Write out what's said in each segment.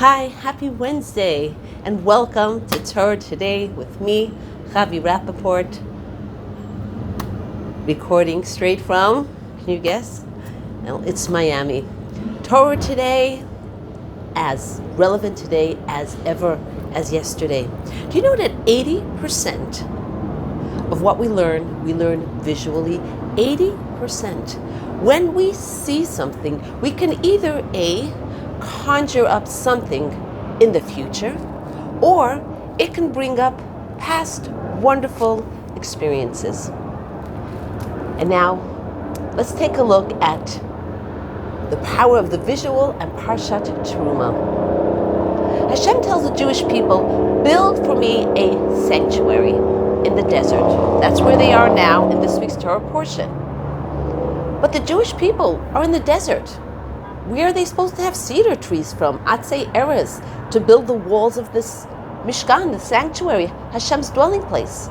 Hi, happy Wednesday, and welcome to Torah Today with me, Chavi Rappaport, recording straight from, can you guess? No, it's Miami. Torah Today, as relevant today as ever as yesterday. Do you know that 80% of what we learn visually? 80%. When we see something, we can either A, conjure up something in the future, or it can bring up past wonderful experiences. And now, let's take a look at the power of the visual and Parshat Terumah. Hashem tells the Jewish people, build for me a sanctuary in the desert. That's where they are now in this week's Torah portion. But the Jewish people are in the desert. Where are they supposed to have cedar trees from, Atzei Erez, to build the walls of this Mishkan, the sanctuary, Hashem's dwelling place?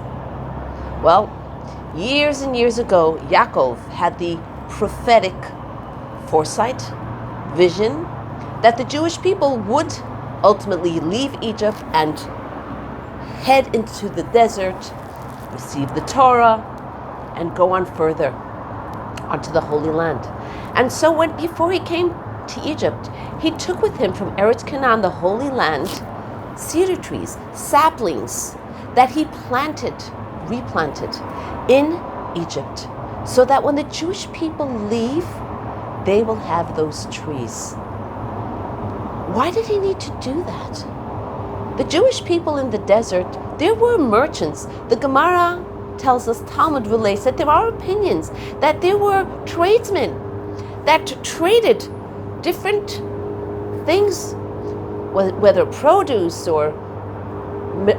Well, years and years ago, Yaakov had the prophetic foresight, vision, that the Jewish people would ultimately leave Egypt and head into the desert, receive the Torah, and go on further onto the Holy Land. And so before he came to Egypt, he took with him from Eretz Canaan, the Holy Land, cedar trees, saplings that he replanted in Egypt, so that when the Jewish people leave, they will have those trees. Why did he need to do that? The Jewish people in the desert, there were merchants. The Gemara tells us, Talmud relates, that there are opinions that there were tradesmen that traded different things, whether produce or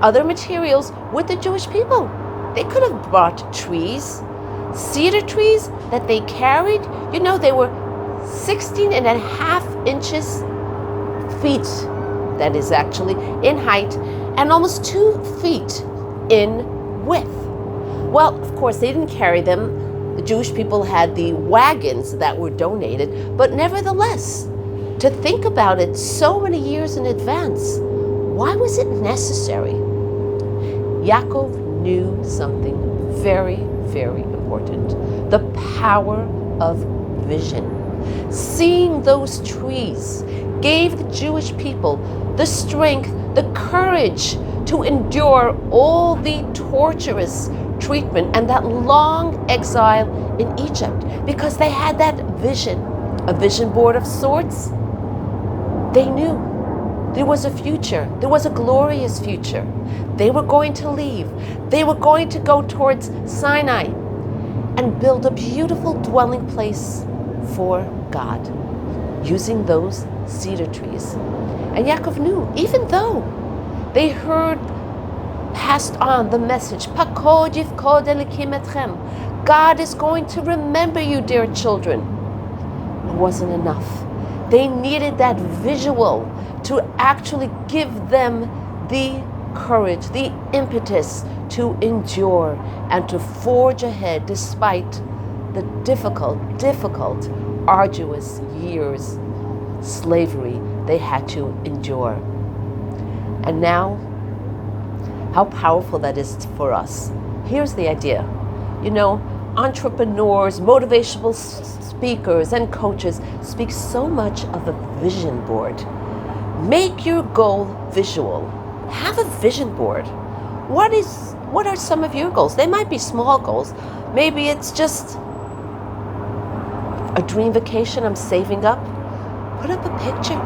other materials, with the Jewish people. They could have brought trees, cedar trees that they carried. You know, they were 16 and a half inches, feet, that is actually, in height, and almost 2 feet in width. Well, of course, they didn't carry them. The Jewish people had the wagons that were donated, but nevertheless, to think about it so many years in advance, why was it necessary? Yaakov knew something very, very important: the power of vision. Seeing those trees gave the Jewish people the strength, the courage to endure all the torturous treatment and that long exile in Egypt, because they had that vision, a vision board of sorts. They knew there was a future, there was a glorious future. They were going to leave. They were going to go towards Sinai and build a beautiful dwelling place for God, using those cedar trees. And Yaakov knew, even though they passed on the message, Pakod yifkod elikim etchem, God is going to remember you, dear children. It wasn't enough. They needed that visual to actually give them the courage, the impetus to endure and to forge ahead despite the difficult, arduous years, slavery they had to endure. And now, how powerful that is for us. Here's the idea. You know, entrepreneurs, motivational speakers, and coaches speak so much of a vision board. Make your goal visual. Have a vision board. What are some of your goals? They might be small goals. Maybe it's just a dream vacation I'm saving up. Put up a picture.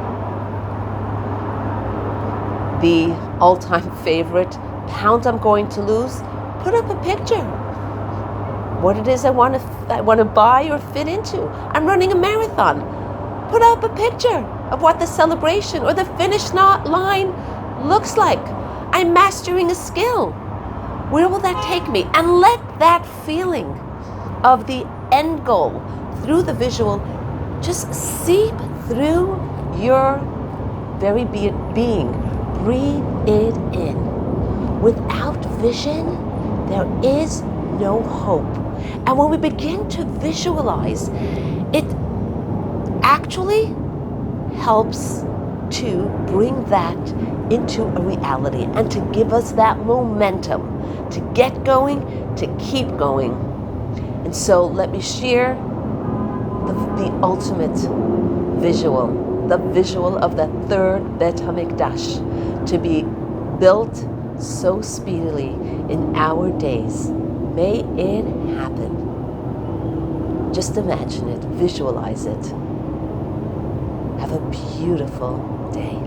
The all-time favorite, pound I'm going to lose. Put up a picture. What it is I want to buy or fit into. I'm running a marathon. Put up a picture of what the celebration or the finish line looks like. I'm mastering a skill. Where will that take me? And let that feeling of the end goal through the visual just seep through your very being. Breathe it in. Without vision, there is no hope. And when we begin to visualize, it actually helps to bring that into a reality and to give us that momentum to get going, to keep going. And so let me share the ultimate visual, the visual of the third Bet HaMikdash to be built so speedily in our days. May it happen. Just imagine it, visualize it. Have a beautiful day.